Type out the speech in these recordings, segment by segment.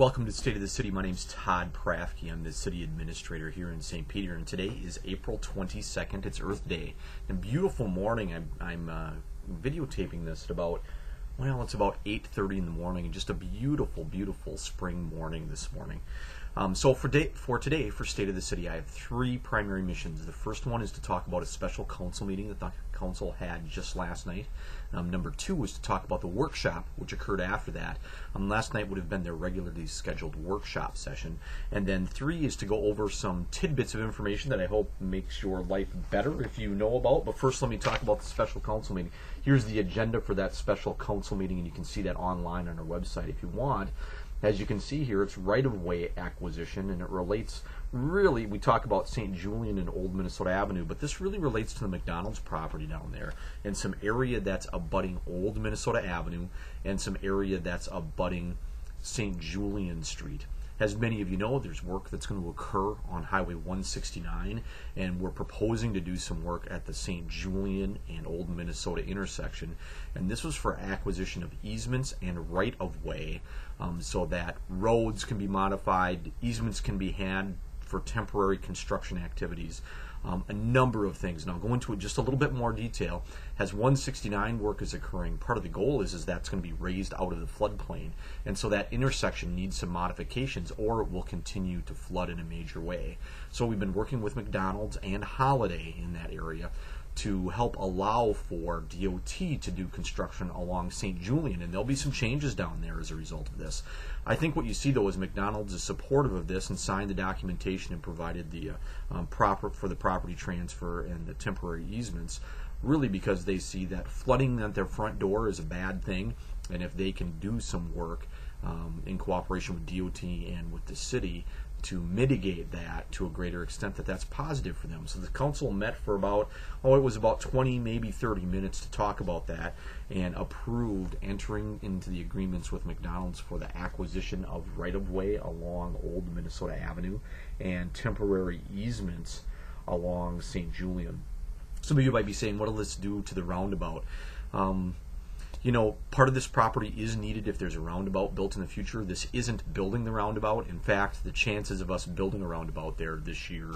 Welcome to State of the City. My name's Todd Prafke. I'm the City Administrator here in St. Peter, and today is April 22nd. It's Earth Day. A beautiful morning. I'm videotaping this at about, well, it's about 8:30 in the morning, and just a beautiful, beautiful spring morning this morning. So for today, for State of the City, I have three primary missions. The first one is to talk about a special council meeting that the council had just last night. Number two was to talk about the workshop, which occurred after that. Last night would have been their regularly scheduled workshop session. And then three is to go over some tidbits of information that I hope makes your life better if you know about. But first, let me talk about the special council meeting. Here's the agenda for that special council meeting, and you can see that online on our website if you want. As you can see here, it's right-of-way acquisition, and it relates, really, we talk about St. Julian and Old Minnesota Avenue, but this really relates to the McDonald's property down there, and some area that's abutting Old Minnesota Avenue, and some area that's abutting St. Julian Street. As many of you know, there's work that's going to occur on Highway 169, and we're proposing to do some work at the St. Julian and Old Minnesota intersection. And this was for acquisition of easements and right-of-way, so that roads can be modified, easements can be had for temporary construction activities, a number of things. And I'll go into it just a little bit more detail. As 169 work is occurring, part of the goal is that's going to be raised out of the floodplain, and so that intersection needs some modifications, or it will continue to flood in a major way. So we've been working with McDonald's and Holiday in that area to help allow for DOT to do construction along St. Julian, and there'll be some changes down there as a result of this. I think what you see, though, is McDonald's is supportive of this and signed the documentation and provided the for the property transfer and the temporary easements, really because they see that flooding at their front door is a bad thing, and if they can do some work in cooperation with DOT and with the city to mitigate that to a greater extent, that's positive for them. So the council met for about, it was about 20, maybe 30 minutes to talk about that, and approved entering into the agreements with McDonald's for the acquisition of right-of-way along Old Minnesota Avenue and temporary easements along St. Julian. Some of you might be saying, what will this do to the roundabout? You know, part of this property is needed if there's a roundabout built in the future. This isn't building the roundabout. In fact, the chances of us building a roundabout there this year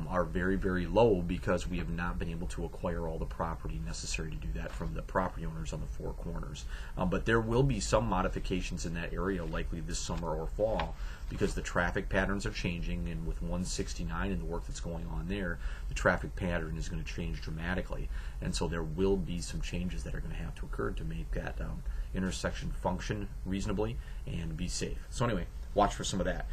are very, very low, because we have not been able to acquire all the property necessary to do that from the property owners on the four corners. But there will be some modifications in that area, likely this summer or fall, because the traffic patterns are changing, and with 169 and the work that's going on there, the traffic pattern is going to change dramatically, and so there will be some changes that are going to have to occur to make that intersection function reasonably and be safe. So anyway, watch for some of that.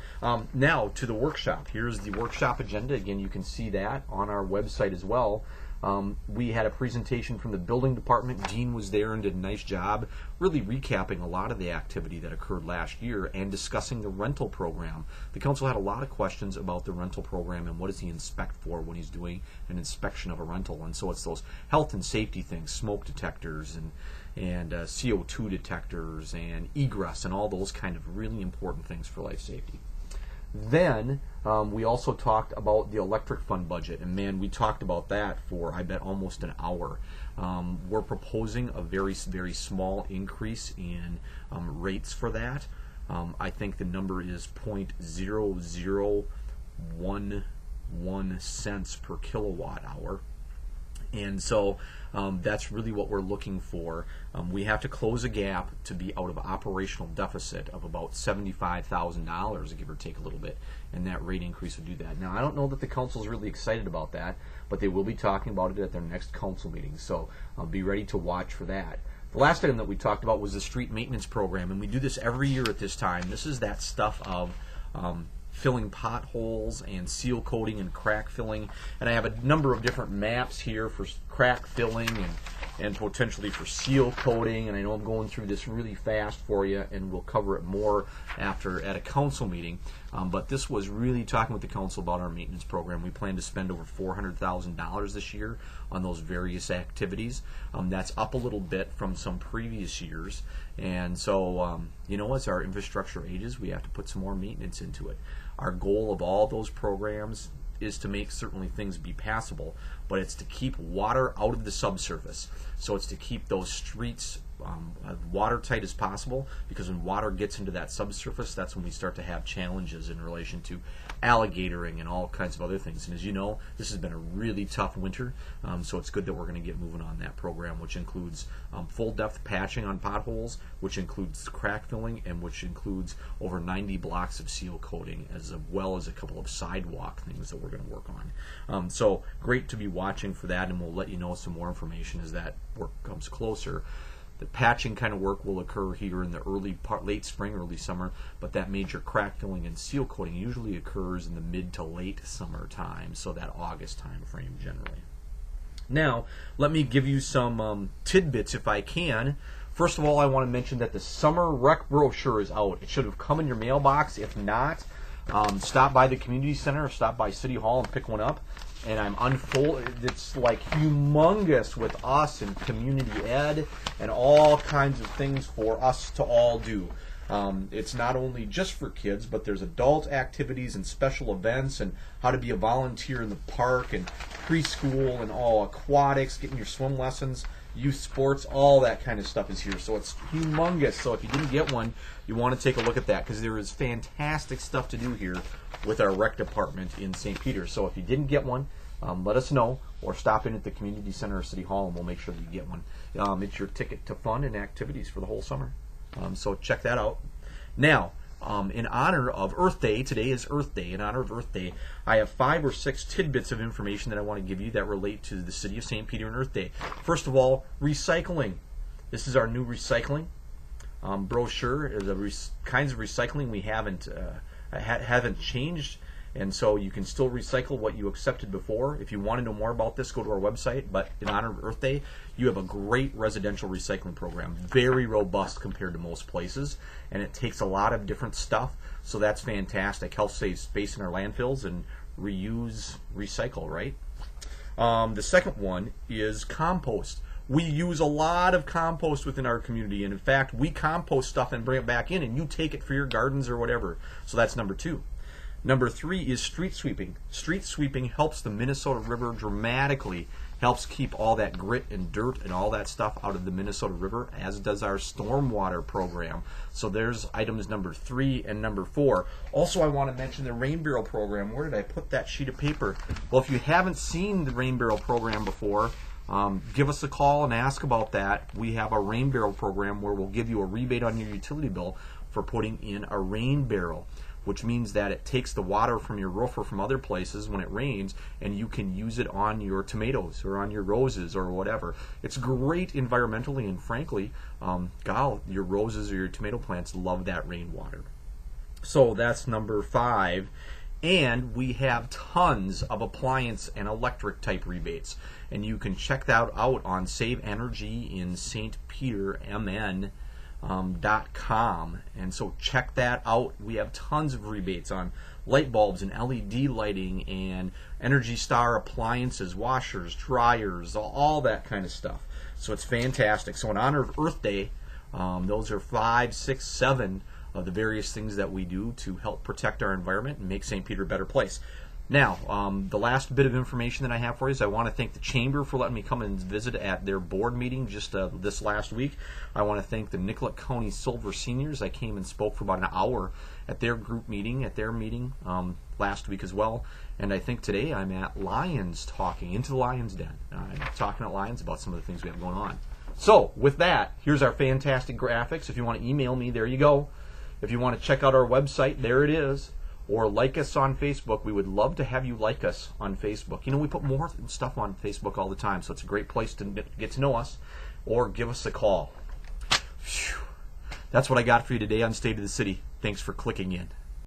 Now to the workshop. Here's the workshop agenda. Again, you can see that on our website as well. We had a presentation from the building department. Dean was there and did a nice job really recapping a lot of the activity that occurred last year and discussing the rental program. The council had a lot of questions about the rental program and what does he inspect for when he's doing an inspection of a rental. And so it's those health and safety things, smoke detectors and CO2 detectors and egress and all those kind of really important things for life safety. Then we also talked about the electric fund budget, and man, we talked about that for, I bet, almost an hour. We're proposing a very, very small increase in rates for that. I think the number is 0.0011 cents per kilowatt hour. And so that's really what we're looking for. We have to close a gap to be out of operational deficit of about $75,000, give or take a little bit, and that rate increase would do that. Now, I don't know that the council is really excited about that, but they will be talking about it at their next council meeting, so be ready to watch for that. The last item that we talked about was the street maintenance program, and we do this every year at this time. This is that stuff of filling potholes and seal coating and crack filling, and I have a number of different maps here for crack filling and potentially for seal coating, and I know I'm going through this really fast for you, and we'll cover it more after at a council meeting, but this was really talking with the council about our maintenance program. We plan to spend over $400,000 this year on those various activities. That's up a little bit from some previous years, and so you know, as our infrastructure ages, we have to put some more maintenance into it. Our goal of all those programs is to make certainly things be passable, but it's to keep water out of the subsurface. So it's to keep those streets watertight as possible, because when water gets into that subsurface, that's when we start to have challenges in relation to alligatoring and all kinds of other things. And as you know, this has been a really tough winter, so it's good that we're going to get moving on that program, which includes full depth patching on potholes, which includes crack filling, and which includes over 90 blocks of seal coating, as well as a couple of sidewalk things that we're going to work on. So great to be watching for that, and we'll let you know some more information as that work comes closer. The patching kind of work will occur here in the late spring, early summer, but that major crack filling and seal coating usually occurs in the mid to late summer time, so that August time frame generally. Now, let me give you some tidbits if I can. First of all, I want to mention that the summer Rec Brochure is out. It should have come in your mailbox. If not, stop by the community center or stop by City Hall and pick one up. And I'm unfolding. It's like humongous with us and community ed and all kinds of things for us to all do. It's not only just for kids, but there's adult activities and special events and how to be a volunteer in the park and preschool and all aquatics, getting your swim lessons, youth sports, all that kind of stuff is here. So it's humongous. So if you didn't get one, you want to take a look at that, because there is fantastic stuff to do here with our rec department in St. Peter. So if you didn't get one, let us know, or stop in at the community center or City Hall and we'll make sure that you get one. It's your ticket to fun and activities for the whole summer. So check that out. Now, in honor of Earth Day, today is Earth Day. In honor of Earth Day, I have 5 or 6 tidbits of information that I want to give you that relate to the city of St. Peter and Earth Day. First of all, recycling. This is our new recycling brochure. The kinds of recycling we haven't changed, and so you can still recycle what you accepted before. If you want to know more about this, go to our website. But in honor of Earth Day, you have a great residential recycling program, very robust compared to most places, and it takes a lot of different stuff, so that's fantastic. Helps save space in our landfills and reuse, recycle, right? The second one is compost. We use a lot of compost within our community, and in fact, we compost stuff and bring it back in, and you take it for your gardens or whatever. So that's number 2. Number 3 is street sweeping. Street sweeping helps the Minnesota River dramatically, helps keep all that grit and dirt and all that stuff out of the Minnesota River, as does our stormwater program. So there's items number 3 and number 4. Also, I want to mention the rain barrel program. Where did I put that sheet of paper? Well, if you haven't seen the rain barrel program before, give us a call and ask about that. We have a rain barrel program where we'll give you a rebate on your utility bill for putting in a rain barrel, which means that it takes the water from your roof or from other places when it rains, and you can use it on your tomatoes or on your roses or whatever. It's great environmentally, and frankly, your roses or your tomato plants love that rainwater. So that's number 5. And we have tons of appliance and electric type rebates, and you can check that out on Save Energy in St. Peter.com. And so check that out. We have tons of rebates on light bulbs and LED lighting and Energy Star appliances, washers, dryers, all that kind of stuff. So it's fantastic. So in honor of Earth Day, those are 5, 6, 7 of the various things that we do to help protect our environment and make St. Peter a better place. Now, the last bit of information that I have for you is I want to thank the Chamber for letting me come and visit at their board meeting just this last week. I want to thank the Nicollet County Silver Seniors. I came and spoke for about an hour at their group meeting, last week as well. And I think today I'm at Lions talking, into the Lions Den. I'm talking at Lions about some of the things we have going on. So, with that, here's our fantastic graphics. If you want to email me, there you go. If you want to check out our website, there it is. Or like us on Facebook. We would love to have you like us on Facebook. You know, we put more stuff on Facebook all the time, so it's a great place to get to know us. Or give us a call. Phew. That's what I got for you today on State of the City. Thanks for clicking in.